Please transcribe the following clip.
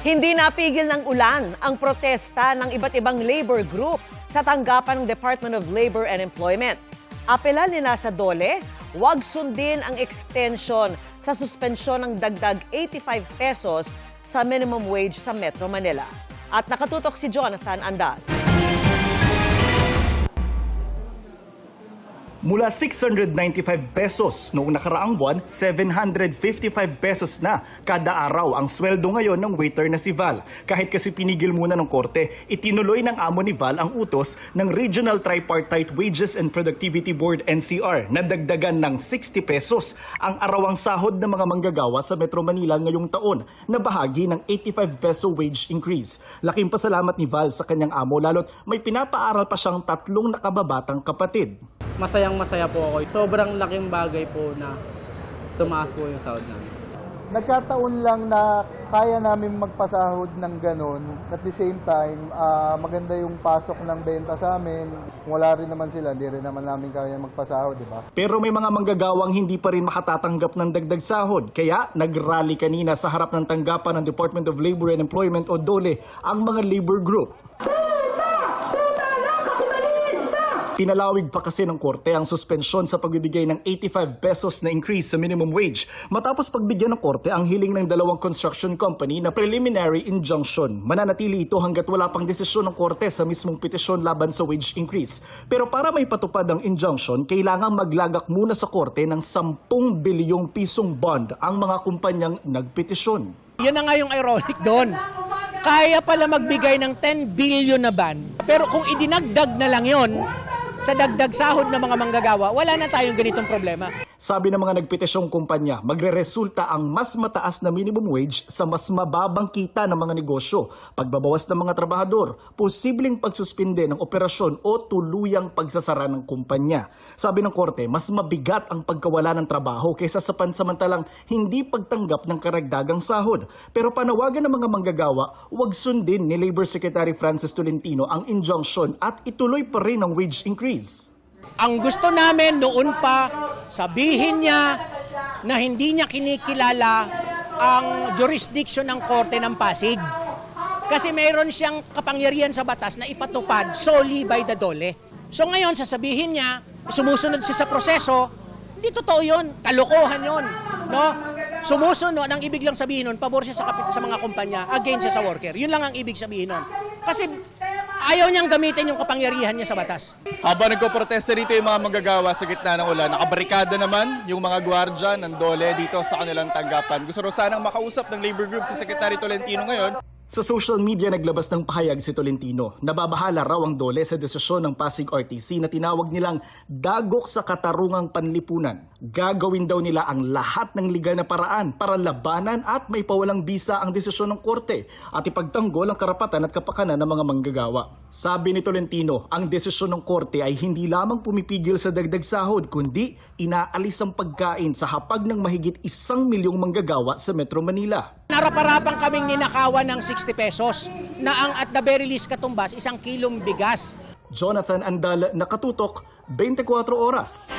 Hindi napigil ng ulan ang protesta ng iba't ibang labor group sa tanggapan ng Department of Labor and Employment. Apela nila sa DOLE, huwag sundin ang extension sa suspensyon ng dagdag 85 pesos sa minimum wage sa Metro Manila. At nakatutok si Jonathan Andal. Mula 695 pesos noong nakaraang buwan, 755 pesos na kada araw ang sweldo ngayon ng waiter na si Val. Kahit kasi pinigil muna ng korte, itinuloy ng amo ni Val ang utos ng Regional Tripartite Wages and Productivity Board NCR na dagdagan ng 60 pesos ang arawang sahod ng mga manggagawa sa Metro Manila ngayong taon na bahagi ng 85 peso wage increase. Laking pasalamat ni Val sa kanyang amo lalo't may pinapaaral pa siyang 3 nakababatang kapatid. Masayang-masaya po ako. Sobrang laking bagay po na tumaas po yung sahod namin. Nagkataon lang na kaya namin magpasahod ng ganun. At the same time, maganda yung pasok ng benta sa amin. Kung wala rin naman sila, hindi rin naman namin kaya magpasahod, di ba? Pero may mga manggagawang hindi pa rin makatatanggap ng dagdag sahod. Kaya nag-rally kanina sa harap ng tanggapan ng Department of Labor and Employment o DOLE ang mga labor group. Pinalawig pa kasi ng korte ang suspensyon sa pagbibigay ng 85 pesos na increase sa minimum wage matapos pagbigyan ng korte ang hiling ng dalawang construction company na preliminary injunction. Mananatili ito hanggat wala pang desisyon ng korte sa mismong petisyon laban sa wage increase. Pero para may patupad ang injunction, kailangang maglagak muna sa korte ng 10 bilyong pisong bond ang mga kumpanyang nagpetisyon. Yun na nga yung ironic doon. Kaya pala magbigay ng 10 billion na ban. Pero kung idinagdag na lang yon sa dagdag sahod ng mga manggagawa, wala na tayong ganitong problema. Sabi ng mga nagpetisyong kumpanya, magreresulta ang mas mataas na minimum wage sa mas mababang kita ng mga negosyo, pagbabawas ng mga trabahador, posibleng pagsuspinde ng operasyon o tuluyang pagsasara ng kumpanya. Sabi ng korte, mas mabigat ang pagkawala ng trabaho kaysa sa pansamantalang hindi pagtanggap ng karagdagang sahod. Pero panawagan ng mga manggagawa, huwag sundin ni Labor Secretary Francis Tolentino ang injunction at ituloy pa rin ang wage increase. Ang gusto namin noon pa, sabihin niya na hindi niya kinikilala ang jurisdiction ng Korte ng Pasig. Kasi mayroon siyang kapangyarihan sa batas na ipatupad solely by the DOLE. So ngayon, sasabihin niya, sumusunod siya sa proseso, hindi totoo yun, kalokohan yun. No? Sumusunod, ang ibig lang sabihin nun, pabor siya sa mga kumpanya, against siya sa worker. Yun lang ang ibig sabihin nun. Kasi ayaw niyang gamitin yung kapangyarihan niya sa batas. Habang nagpo-protesta dito yung mga manggagawa sa gitna ng ulan, nakabarikada naman yung mga gwardya ng DOLE dito sa kanilang tanggapan. Gusto rin sanang makausap ng labor group si Secretary Tolentino ngayon. Sa social media naglabas ng pahayag si Tolentino. Nababahala raw ang DOLE sa desisyon ng Pasig RTC na tinawag nilang dagok sa katarungang panlipunan. Gagawin daw nila ang lahat ng legal na paraan para labanan at may pawalang bisa ang desisyon ng korte at ipagtanggol ang karapatan at kapakanan ng mga manggagawa. Sabi ni Tolentino, ang desisyon ng korte ay hindi lamang pumipigil sa dagdag sahod kundi inaalis ang pagkain sa hapag ng mahigit 1 milyong manggagawa sa Metro Manila. Naraparapan kaming ninakawan ng 60 pesos na ang at the very least katumbas 1 kilong bigas. Jonathan Andal, nakatutok, 24 oras.